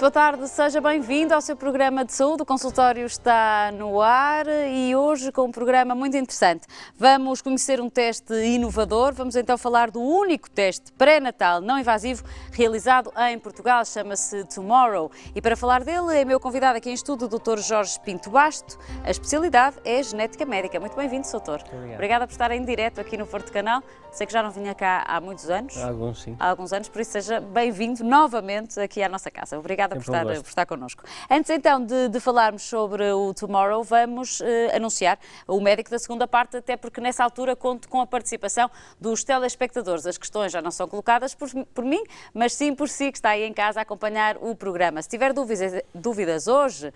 boa tarde, seja bem-vindo ao seu programa de saúde. O consultório está no ar e hoje com um programa muito interessante. Vamos conhecer um teste inovador, vamos então falar do único teste pré-natal não invasivo realizado em Portugal, chama-se Tomorrow. E para falar dele é meu convidado aqui em estúdio o Dr. Jorge Pinto Basto, a especialidade é genética médica. Muito bem-vindo, Dr. Obrigada por estar em direto aqui no Porto Canal. Sei que já não vinha cá há muitos anos. Há alguns, sim. Há alguns anos, por isso seja bem-vindo novamente aqui à nossa casa. Obrigada por estar connosco. Antes então de falarmos sobre o Tomorrow, vamos anunciar o médico da segunda parte, até porque nessa altura conto com a participação dos telespectadores. As questões já não são colocadas por mim, mas sim por si que está aí em casa a acompanhar o programa. Se tiver dúvidas hoje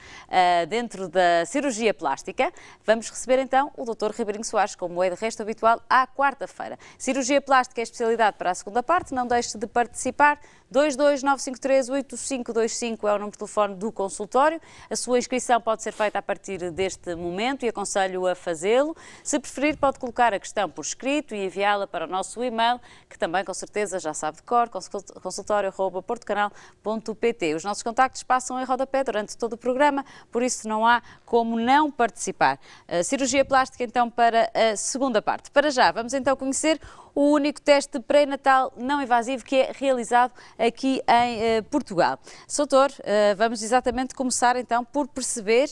dentro da cirurgia plástica, vamos receber então o Dr. Ribeirinho Soares, como é de resto habitual, à quarta-feira. Cirurgia plástica é a especialidade para a segunda parte, não deixe de participar. 229538525 é o número de telefone do consultório. A sua inscrição pode ser feita a partir deste momento e aconselho a fazê-lo. Se preferir, pode colocar a questão por escrito e enviá-la para o nosso e-mail, que também com certeza já sabe de cor, consultório@portocanal.pt. Os nossos contactos passam em rodapé durante todo o programa, por isso não há como não participar. A cirurgia plástica então para a segunda parte. Para já, vamos então conhecer o único teste pré-natal não invasivo que é realizado aqui em Portugal. Doutor, vamos exatamente começar então por perceber,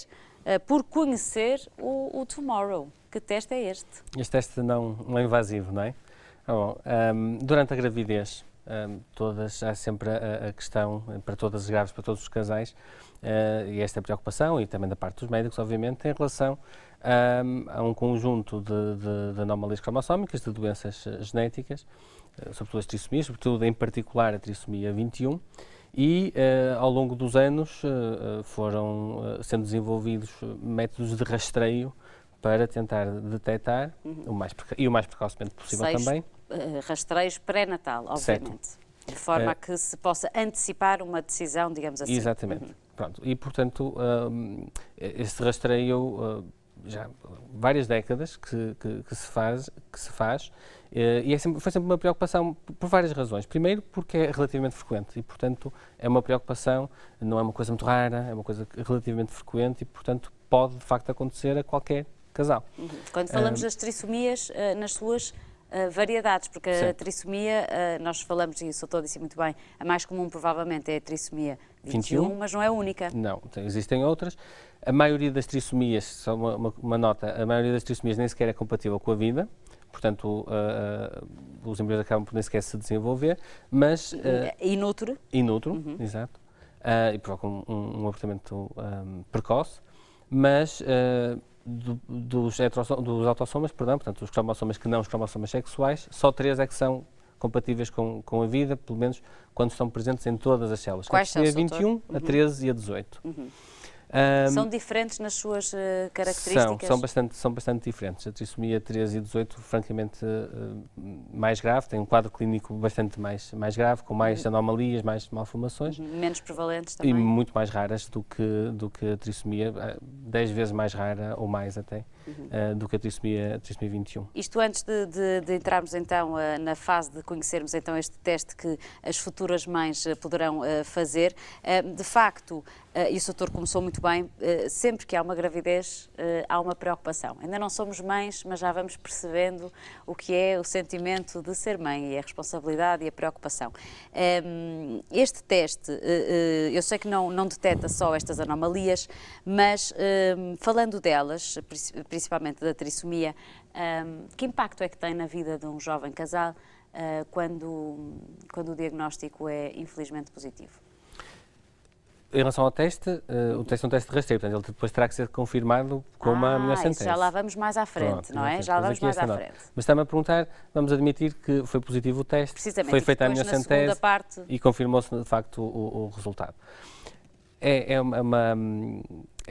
por conhecer o Tomorrow. Que teste é este? Este teste não invasivo, não é? Bom, durante a gravidez, há sempre a questão, para todas as grávidas, para todos os casais, e esta é a preocupação, e também da parte dos médicos, obviamente, em relação a um conjunto de anomalias cromossómicas, de doenças genéticas, sobretudo as trissomias, sobretudo em particular a trissomia 21, e ao longo dos anos foram sendo desenvolvidos métodos de rastreio para tentar detectar, o mais precocemente possível também. Rastreios pré-natal, obviamente. Certo. De forma a que se possa antecipar uma decisão, digamos assim. Exatamente. Pronto. E, portanto, este rastreio já há várias décadas que se faz e foi sempre uma preocupação por várias razões. Primeiro, porque é relativamente frequente e, portanto, é uma preocupação, não é uma coisa muito rara, é uma coisa relativamente frequente e, portanto, pode, de facto, acontecer a qualquer casal. Quando falamos das trissomias, nas suas variedades, porque a trissomia, nós falamos, e o Soutor disse muito bem, a mais comum provavelmente é a trissomia 21, mas não é a única. Não, existem outras. A maioria das trissomias, só uma nota, a maioria das trисsomias nem sequer é compatível com a vida, portanto os embriões acabam por nem sequer se desenvolver, mas... Inútero. Inútero, exato, e provocam um abortamento precoce, mas... dos autossomas, portanto, os cromossomas que não os cromossomas sexuais, só 3 é que são compatíveis com a vida, pelo menos quando estão presentes em todas as células. Quais são, a 21, a 13 e a 18. São diferentes nas suas características? São bastante diferentes. A trissomia 13 e 18, francamente, mais grave, tem um quadro clínico bastante mais grave, com mais anomalias, mais malformações. Menos prevalentes também. E muito mais raras do que a trissomia, 10 vezes mais rara, ou mais até, do que a trissomia 21. Isto antes de entrarmos então na fase de conhecermos então este teste que as futuras mães poderão fazer, de facto, e o Soutor começou muito bem, sempre que há uma gravidez há uma preocupação. Ainda não somos mães, mas já vamos percebendo o que é o sentimento de ser mãe e a responsabilidade e a preocupação. Este teste, eu sei que não detecta só estas anomalias, mas falando delas, principalmente da trissomia, que impacto é que tem na vida de um jovem casal quando o diagnóstico é infelizmente positivo? Em relação ao teste, o teste é um teste de rastreio, portanto ele depois terá que ser confirmado com uma amniocentese. Já lá vamos mais à frente, pronto, não é? Já lá vamos mais à frente. Mas está-me a perguntar, vamos admitir que foi positivo o teste, foi feita a amniocentese e confirmou-se de facto o resultado. É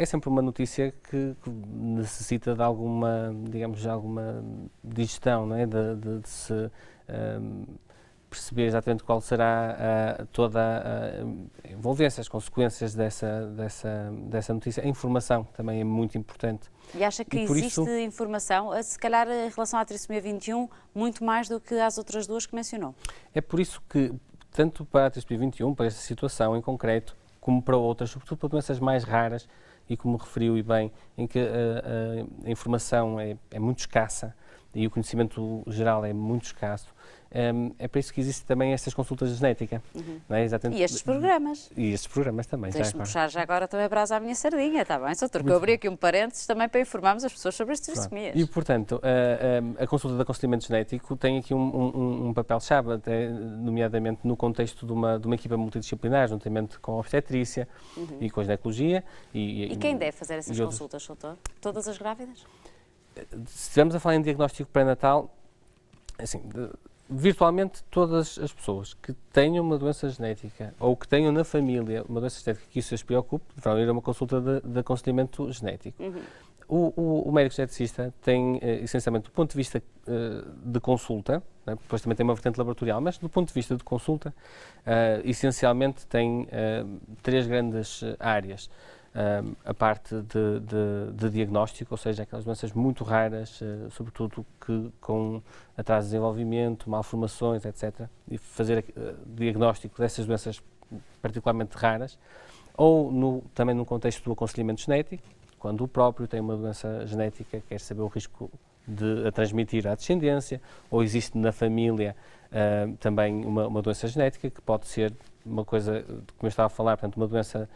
sempre uma notícia que necessita de alguma, digamos, de alguma digestão, não é? De se perceber exatamente qual será toda a envolvência, as consequências dessa notícia. A informação também é muito importante. E acha que existe informação, se calhar em relação à trissomia 21, muito mais do que às outras duas que mencionou? É por isso que, tanto para a trissomia 21, para esta situação em concreto, como para outras, sobretudo para doenças mais raras e, como referiu e bem, em que a informação é muito escassa e o conhecimento geral é muito escasso, é para isso que existem também estas consultas de genética. Não é? E estes programas. E estes programas também. Deixe-me puxar já agora também a brasa à minha sardinha, está bem, Sr. Doutor? Que eu abri aqui um parênteses também para informarmos as pessoas sobre as trissemias. E, portanto, a consulta de aconselhamento genético tem aqui um papel-chave, até, nomeadamente no contexto de uma equipa multidisciplinar, juntamente com a obstetrícia e com a ginecologia. E quem deve fazer essas consultas, doutor? Todas as grávidas? Se estivermos a falar em diagnóstico pré-natal, assim, virtualmente todas as pessoas que tenham uma doença genética ou que tenham na família uma doença genética que isso as preocupe, deverão ir a uma consulta de aconselhamento genético. O médico geneticista tem, essencialmente, do ponto de vista de consulta, né, depois também tem uma vertente laboratorial, mas do ponto de vista de consulta, essencialmente tem 3 grandes áreas. A parte de diagnóstico, ou seja, aquelas doenças muito raras, sobretudo que com atraso de desenvolvimento, malformações, etc. E fazer diagnóstico dessas doenças particularmente raras, ou também no contexto do aconselhamento genético, quando o próprio tem uma doença genética, quer saber o risco de a transmitir à descendência, ou existe na família também uma doença genética, que pode ser uma coisa, como eu estava a falar, portanto, uma doença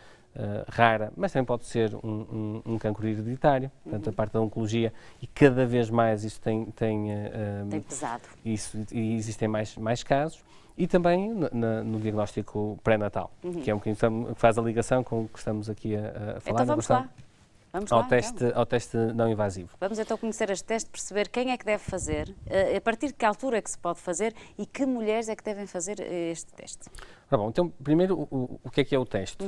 rara, mas também pode ser um cancro hereditário, portanto, a parte da oncologia, e cada vez mais isso tem pesado. Isso, e existem mais casos, e também no diagnóstico pré-natal, que é um bocadinho que faz a ligação com o que estamos aqui a falar. Então vamos lá. Ao teste não invasivo. Vamos então conhecer este teste, perceber quem é que deve fazer, a partir de que altura é que se pode fazer e que mulheres é que devem fazer este teste. Bom, então, primeiro, o que é o teste?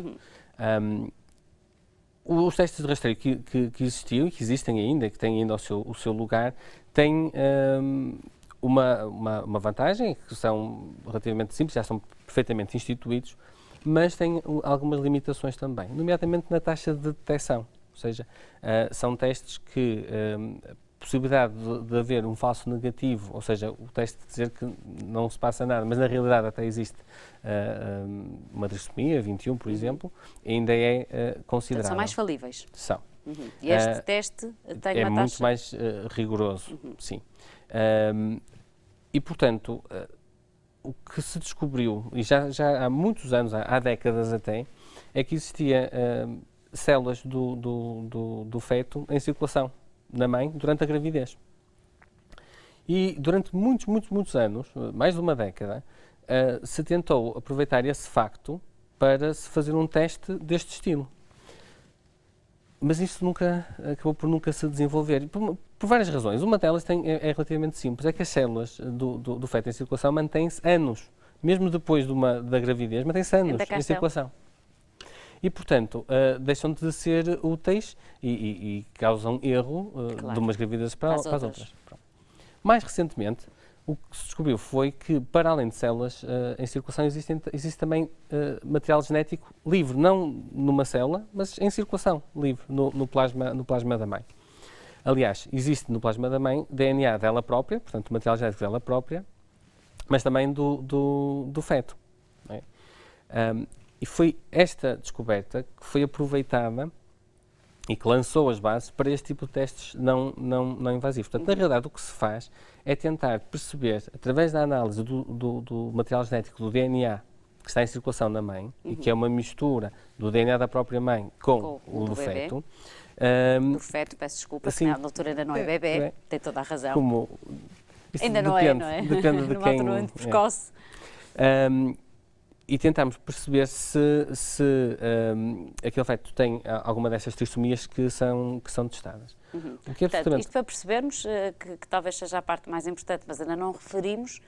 Os testes de rastreio que existiam e que existem ainda, que têm ainda o seu lugar, têm uma vantagem, que são relativamente simples, já são perfeitamente instituídos, mas têm algumas limitações também, nomeadamente na taxa de detecção. Ou seja, são testes que a possibilidade de haver um falso negativo, ou seja, o teste dizer que não se passa nada, mas na realidade até existe uma trissomia 21, por exemplo, ainda é considerável. São mais falíveis. São. E este teste tem uma taxa... muito mais rigoroso, sim. E, portanto, o que se descobriu, e já há muitos anos, há décadas até, é que existia células do feto em circulação na mãe durante a gravidez. E durante muitos anos, mais de uma década, se tentou aproveitar esse facto para se fazer um teste deste estilo. Mas isso acabou por nunca se desenvolver, por várias razões. Uma delas é relativamente simples, é que as células do feto em circulação mantêm-se anos, mesmo depois da gravidez, mantêm-se anos em circulação. E, portanto, deixam de ser úteis e causam erro de umas gravidezes para as outras. Mais recentemente, o que se descobriu foi que, para além de células em circulação, existe também material genético livre, não numa célula, mas em circulação livre, no plasma da mãe. Aliás, existe no plasma da mãe DNA dela própria, portanto, material genético dela própria, mas também do feto. Não é? E foi esta descoberta que foi aproveitada e que lançou as bases para este tipo de testes não invasivos. Portanto, na realidade, o que se faz é tentar perceber, através da análise do material genético, do DNA que está em circulação na mãe, e que é uma mistura do DNA da própria mãe com o do feto. Do feto, peço desculpa, assim, na altura ainda não é bebê, tem toda a razão. Ainda não é? Depende de quem... Numa altura muito precoce. E tentámos perceber se aquele feto tem alguma dessas trissomias que são testadas. O que é Portanto, isto para percebermos que talvez seja a parte mais importante, mas ainda não referimos,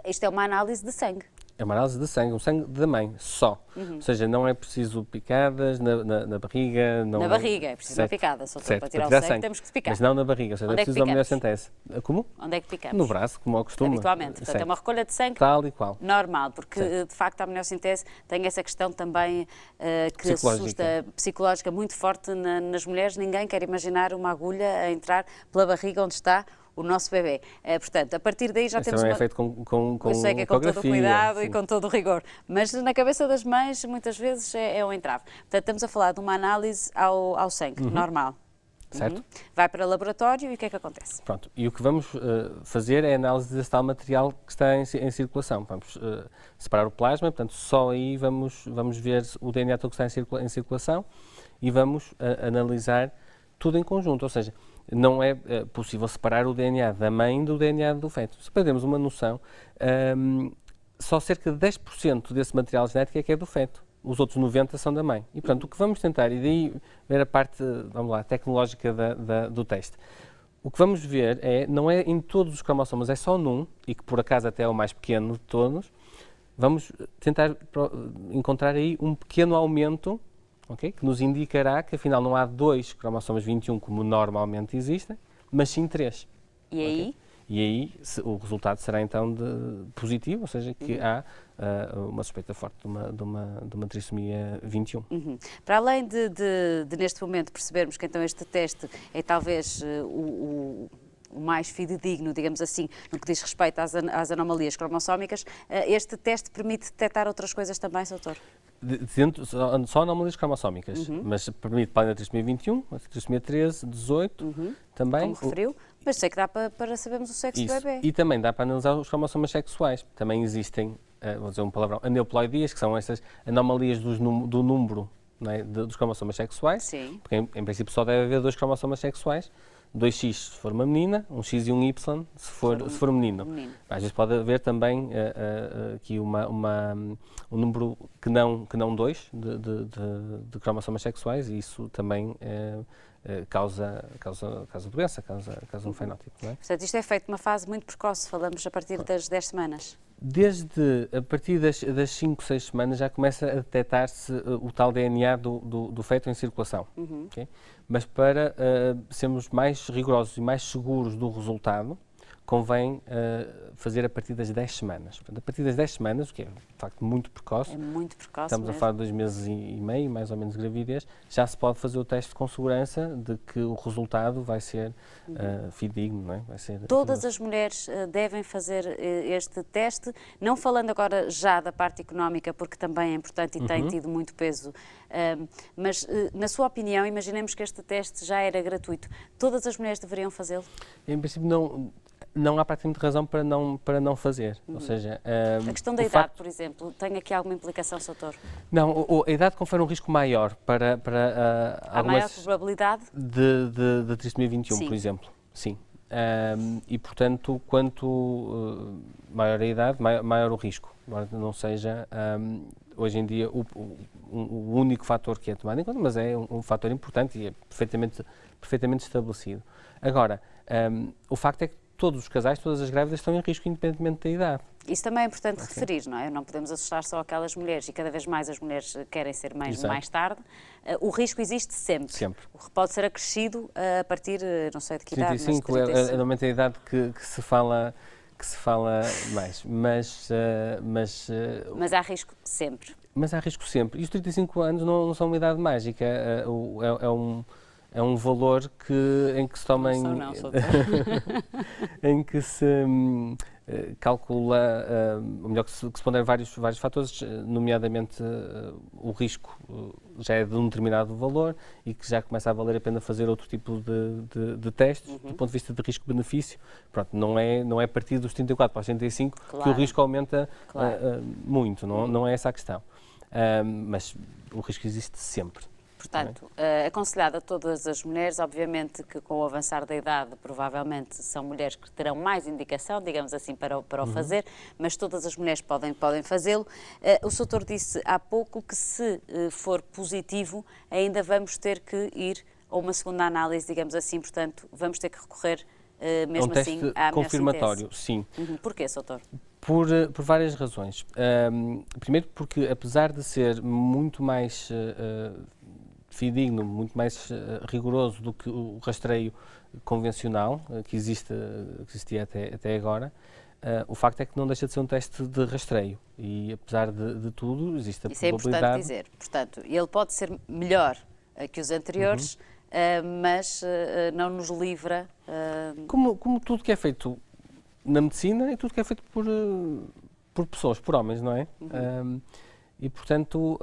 isto é uma análise de sangue. É uma análise de sangue, um sangue da mãe, só. Ou seja, não é preciso picadas na barriga. Na barriga, é preciso uma picada, só para tirar o sangue temos que picar. Mas não na barriga, ou seja, é preciso uma mulher sentence. Como? Onde é que picamos? No braço, como ao costume. Habitualmente, portanto é uma recolha de sangue tal e qual. Normal, porque de facto a amniocentese tem essa questão também que assusta, psicológica muito forte nas mulheres. Ninguém quer imaginar uma agulha a entrar pela barriga onde está o nosso bebê. Portanto, a partir daí já Isso temos também é feito com eu sei que é com todo o ecografia, cuidado sim. e com todo o rigor, mas na cabeça das mães muitas vezes é um entrave. Portanto, estamos a falar de uma análise ao sangue, normal. Certo? Vai para o laboratório e o que é que acontece? Pronto, e o que vamos fazer é a análise desse tal material que está em circulação. Vamos separar o plasma, portanto, só aí vamos ver o DNA todo que está em circulação e vamos analisar tudo em conjunto, ou seja, não é possível separar o DNA da mãe do DNA do feto. Se perdemos uma noção, só cerca de 10% desse material genético é que é do feto. Os outros 90% são da mãe. E, portanto, o que vamos tentar, e daí ver a parte, vamos lá, tecnológica do teste. O que vamos ver não é em todos os cromossomas, é só num, e que por acaso até é o mais pequeno de todos, vamos tentar encontrar aí um pequeno aumento, okay, que nos indicará que afinal não há 2 cromossomas 21 como normalmente existem, mas sim 3. E aí? Okay? E aí o resultado será então positivo, ou seja, que há uma suspeita forte de uma trissomia 21. Para além de neste momento percebermos que então este teste é talvez o mais fidedigno, digamos assim, no que diz respeito às anomalias cromossómicas, este teste permite detectar outras coisas também, Dr.? Só anomalias cromossómicas, mas permite para a trissomia 21, a trissomia 13, 18, também. Como referiu, mas sei que dá para sabermos o sexo do bebê. E também dá para analisar os cromossomas sexuais. Também existem, vou dizer um palavrão, aneuploidias, que são essas anomalias do número, não é, dos cromossomas sexuais. Sim. Porque em princípio só deve haver 2 cromossomas sexuais. 2X se for uma menina, um X e um Y se for um menino. Às vezes pode haver também aqui um número que não 2 de cromossomas sexuais e isso também causa doença, causa um fenótipo. Não é? Portanto, isto é feito numa fase muito precoce, falamos a partir das 10 semanas. A partir das 5, 6 semanas já começa a detectar-se o tal DNA do feto em circulação. Okay? Mas para sermos mais rigorosos e mais seguros do resultado, convém fazer a partir das 10 semanas. Portanto, a partir das 10 semanas, o que é de facto muito precoce, é muito precoce estamos mesmo. a falar de 2 meses e meio, mais ou menos, de gravidez, já se pode fazer o teste com segurança de que o resultado vai ser fidedigno, não é? Vai ser Todas as mulheres devem fazer este teste, não falando agora já da parte económica, porque também é importante e tem tido muito peso, mas na sua opinião, imaginemos que este teste já era gratuito, todas as mulheres deveriam fazê-lo? Em princípio não há praticamente razão para não fazer, ou seja... A questão da idade, por exemplo, tem aqui alguma implicação, Soutor? Não, a idade confere um risco maior para Há maior probabilidade? De trissomia 21, Sim. por exemplo, sim. E, portanto, quanto maior a idade, maior o risco. Embora não seja, hoje em dia, o único fator que é tomado em conta, mas é um fator importante e é perfeitamente estabelecido. Agora, o facto é que todos os casais, todas as grávidas estão em risco, independentemente da idade. Isso também é importante referir, não é? Não podemos assustar só aquelas mulheres e cada vez mais as mulheres querem ser mães mais tarde. O risco existe sempre. Sempre. Pode ser acrescido a partir, não sei de que idade, 35 mas 35. é normalmente a idade que se fala mais, mas há risco sempre. Mas há risco sempre. E os 35 anos não são uma idade mágica, é um valor em que se toma em que se calcula, ou melhor, que se pondera vários fatores, nomeadamente o risco já é de um determinado valor e que já começa a valer a pena fazer outro tipo de testes, do ponto de vista de risco-benefício. Pronto, não é a partir dos 34 para os 35 que o risco aumenta muito, não é essa a questão. Mas o risco existe sempre. Portanto, aconselhado a todas as mulheres, obviamente que com o avançar da idade, provavelmente são mulheres que terão mais indicação, digamos assim, para o fazer, mas todas as mulheres podem fazê-lo. O Soutor disse há pouco que se for positivo, ainda vamos ter que ir a uma segunda análise, digamos assim, portanto, vamos ter que recorrer mesmo assim à confirmatório, sim. Porquê, Soutor? Por várias razões. Primeiro porque, apesar de ser muito mais fidedigno, muito mais rigoroso do que o rastreio convencional que existia até agora, o facto é que não deixa de ser um teste de rastreio e, apesar de tudo, existe a probabilidade... Isso é importante dizer. Portanto, ele pode ser melhor que os anteriores, mas não nos livra. Como tudo que é feito na medicina e tudo que é feito por pessoas, por homens, não é? E, portanto,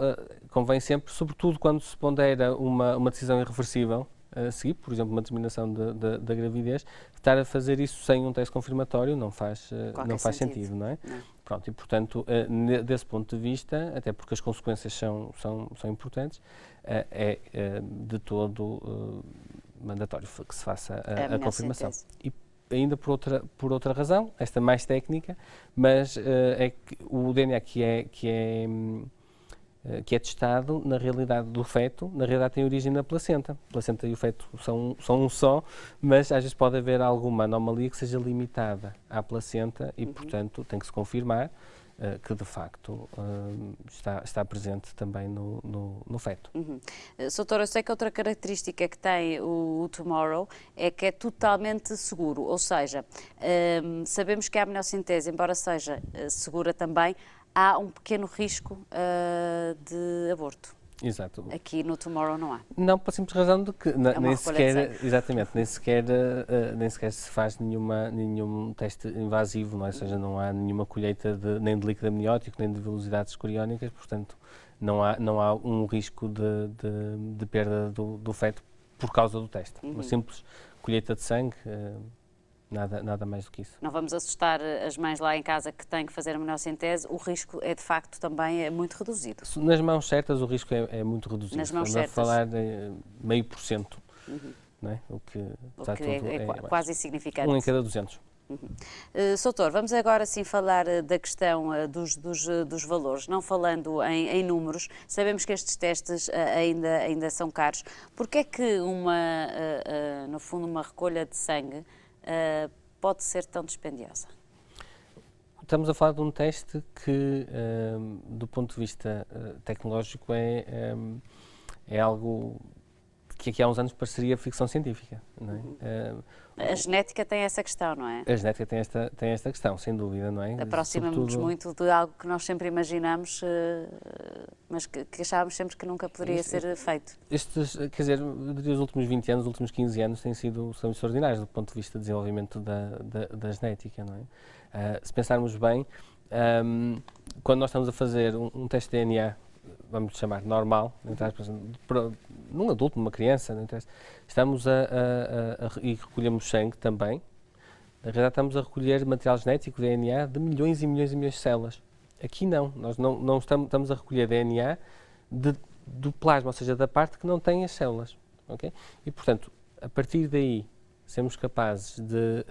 convém sempre, sobretudo quando se pondera uma decisão irreversível a seguir, por exemplo, uma determinação da gravidez, estar a fazer isso sem um teste confirmatório não faz sentido, não é? Não. Pronto, e, portanto, desse ponto de vista, até porque as consequências são importantes, é de todo mandatório que se faça a confirmação. E ainda por outra razão, esta mais técnica, mas é que o DNA que é testado, na realidade do feto, na realidade tem origem na placenta. A placenta e o feto são um só, mas às vezes pode haver alguma anomalia que seja limitada à placenta e, portanto, tem que se confirmar que de facto está presente também no feto. Doutor, eu sei que outra característica que tem o Tomorrow é que é totalmente seguro, ou seja, sabemos que a amniocentese, embora seja segura também, há um pequeno risco de aborto. Exato. Aqui no Tomorrow não há. Não, pela simples razão de que nem sequer, exatamente, nem sequer se faz nenhum teste invasivo, não é? Ou seja, não há nenhuma colheita nem de líquido amniótico, nem de velocidades coriónicas, portanto, não há um risco de perda do feto por causa do teste. Uma simples colheita de sangue, nada mais do que isso. Não vamos assustar as mães lá em casa que têm que fazer a amniocentese, o risco é de facto também muito reduzido. Nas mãos certas o risco é muito reduzido. Nas mãos certas. certas. Falar de 0,5%, não é? O que é quase insignificante. 1 em cada 200. Soutor, vamos agora sim falar da questão dos valores, não falando em números. Sabemos que estes testes ainda são caros. Porquê é que no fundo, uma recolha de sangue pode ser tão dispendiosa? Estamos a falar de um teste que, do ponto de vista tecnológico, é algo que aqui há uns anos pareceria ficção científica, não é? A genética tem essa questão, não é? A genética tem esta questão, sem dúvida, não é? Aproxima-nos muito de algo que nós sempre imaginamos, mas que achávamos sempre que nunca poderia ser feito. Quer dizer, eu diria os últimos 20 anos, os últimos 15 anos são extraordinários do ponto de vista do desenvolvimento da genética, não é? Se pensarmos bem, quando nós estamos a fazer um teste de DNA, vamos chamar normal, num adulto, numa criança, estamos e recolhemos sangue também. Na realidade, estamos a recolher material genético, DNA, de milhões e milhões e milhões de células. Aqui não, nós não estamos a recolher DNA do plasma, ou seja, da parte que não tem as células. Okay? E, portanto, a partir daí, sermos capazes de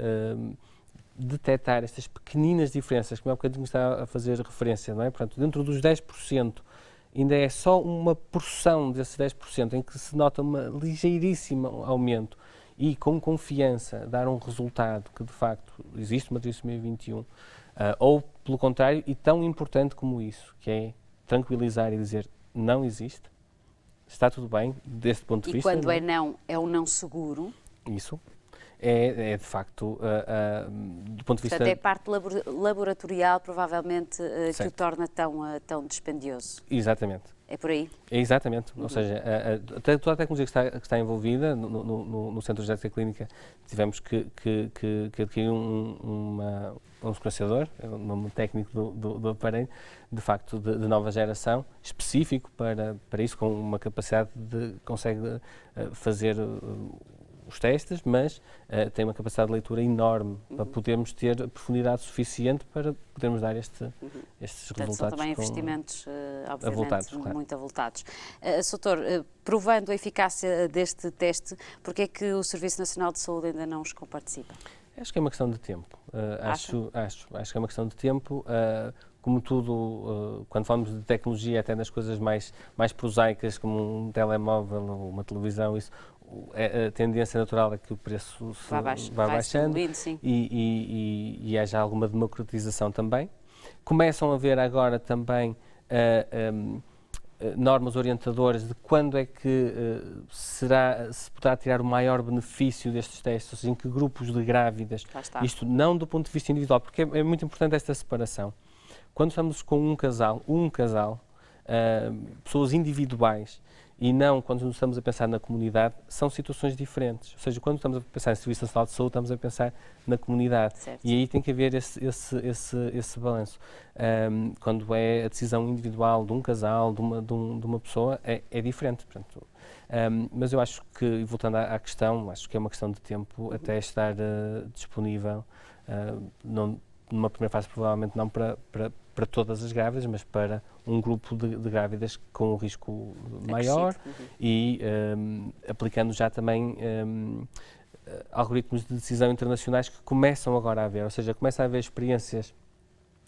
detectar estas pequeninas diferenças, como há bocadinho está a fazer referência, não é? Portanto, dentro dos 10%, ainda é só uma porção desses 10% em que se nota uma ligeiríssimo aumento e com confiança dar um resultado que de facto existe uma trissomia 21, ou pelo contrário, e tão importante como isso, que é tranquilizar e dizer não existe, está tudo bem deste ponto de vista. E quando é um não seguro. Isso. É de facto, do ponto de vista... Portanto, é parte laboratorial, provavelmente, que o torna tão dispendioso. Exatamente. É por aí? É exatamente. Ou seja, toda a tecnologia que está envolvida no Centro de Genética Clínica, tivemos que adquirir um sequenciador, um nome técnico do aparelho, de facto de nova geração, específico para isso, com uma capacidade consegue fazer os testes, mas tem uma capacidade de leitura enorme para podermos ter profundidade suficiente para podermos dar estes resultados. São também investimentos, obviamente, avultados, muito avultados. Doutor, provando a eficácia deste teste, porque é que o Serviço Nacional de Saúde ainda não os comparticipa? Acho que é uma questão de tempo. Acho que é uma questão de tempo. Como tudo, quando falamos de tecnologia, até nas coisas mais prosaicas, como um telemóvel ou uma televisão, isso, a tendência natural é que o preço vá baixando subindo, e haja alguma democratização também. Começam a haver agora também normas orientadoras de quando é que se poderá tirar o maior benefício destes testes, ou seja, em que grupos de grávidas, isto não do ponto de vista individual, porque é muito importante esta separação. Quando estamos com um casal, pessoas individuais, e não quando estamos a pensar na comunidade, são situações diferentes. Ou seja, quando estamos a pensar em Serviço Nacional de Saúde, estamos a pensar na comunidade. Certo. E aí tem que haver esse balanço. Quando é a decisão individual de um casal, de uma pessoa, é diferente. Portanto, mas eu acho que, e voltando à questão, acho que é uma questão de tempo até estar disponível, numa primeira fase provavelmente não para todas as grávidas, mas para um grupo de grávidas com um risco maior e aplicando já também algoritmos de decisão internacionais que começam agora a haver, ou seja, começa a haver experiências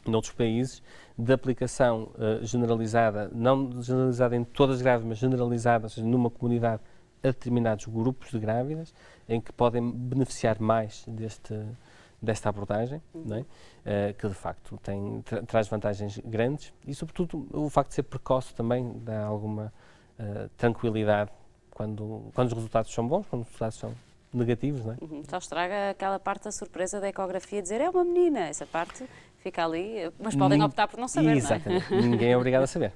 noutros países de aplicação generalizada, não generalizada em todas as grávidas, mas generalizada, ou seja, numa comunidade a determinados grupos de grávidas em que podem beneficiar mais desta abordagem, não é? Que de facto traz vantagens grandes e, sobretudo, o facto de ser precoce também dá alguma tranquilidade quando os resultados são bons, quando os resultados são negativos, não é? Só estraga aquela parte da surpresa da ecografia, dizer é uma menina, essa parte fica ali, mas podem optar por não saber, exatamente. Não é? Ninguém é obrigado a saber.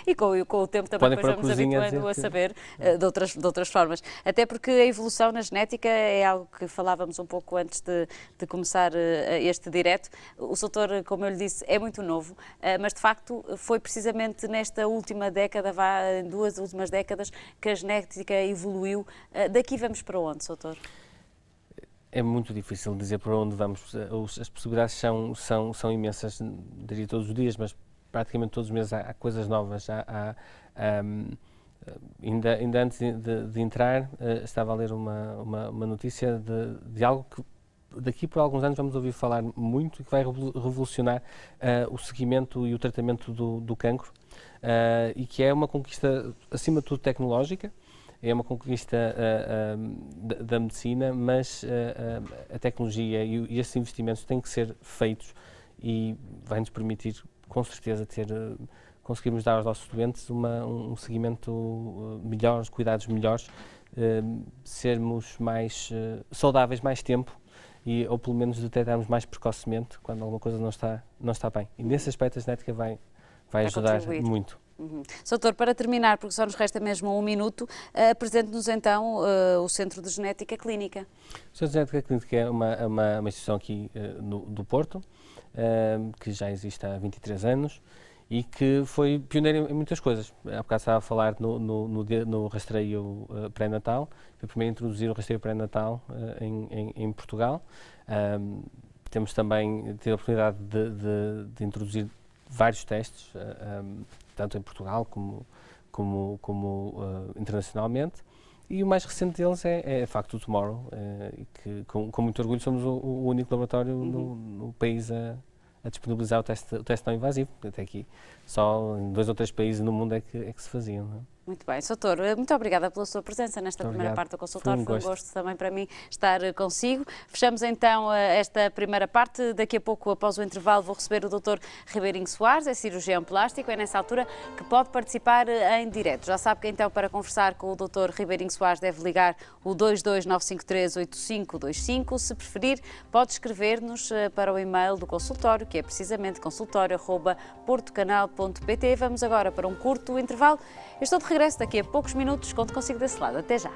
E com o tempo também Podem depois vamos habituando a saber de outras formas. Até porque a evolução na genética é algo que falávamos um pouco antes de começar este direto. O Soutor, como eu lhe disse, é muito novo, mas de facto foi precisamente nesta última década, em 2 últimas décadas, que a genética evoluiu. Daqui vamos para onde, Soutor? É muito difícil dizer para onde vamos. As possibilidades são imensas, diria todos os dias, mas praticamente todos os meses há coisas novas. Ainda antes de entrar, estava a ler uma notícia de algo que daqui por alguns anos vamos ouvir falar muito e que vai revolucionar o seguimento e o tratamento do cancro, e que é uma conquista, acima de tudo, tecnológica. É uma conquista da medicina, mas a tecnologia e esses investimentos têm que ser feitos e vai-nos permitir, com certeza, conseguirmos dar aos nossos doentes um seguimento melhor, os cuidados melhores, sermos mais saudáveis mais tempo ou pelo menos detectarmos mais precocemente quando alguma coisa não está bem. E nesse aspecto a genética vai ajudar muito. Soutor, para terminar, porque só nos resta mesmo 1 minuto, apresente-nos então o Centro de Genética Clínica. O Centro de Genética Clínica é uma instituição aqui do Porto, que já existe há 23 anos e que foi pioneiro em muitas coisas. Há bocado estava a falar no rastreio pré-natal, foi primeiro a introduzir o rastreio pré-natal em Portugal. Temos também tido a oportunidade de introduzir vários testes, tanto em Portugal como internacionalmente, e o mais recente deles é Facto Tomorrow, e que com muito orgulho somos o único laboratório no país a disponibilizar o teste não invasivo. Até aqui só em 2 ou 3 países no mundo é que se faziam. Não é? Muito bem, Soutor, muito obrigada pela sua presença nesta primeira parte do consultório. Foi um gosto também para mim estar consigo. Fechamos então esta primeira parte. Daqui a pouco, após o intervalo, vou receber o Dr. Ribeirinho Soares, é cirurgião plástico. É nessa altura que pode participar em direto. Já sabe que então para conversar com o Dr. Ribeirinho Soares deve ligar o 229538525. Se preferir, pode escrever-nos para o e-mail do consultório, que é precisamente consultório@portocanal.pt. Vamos agora para um curto intervalo. Eu estou de regresso daqui a poucos minutos. Conto consigo desse lado. Até já.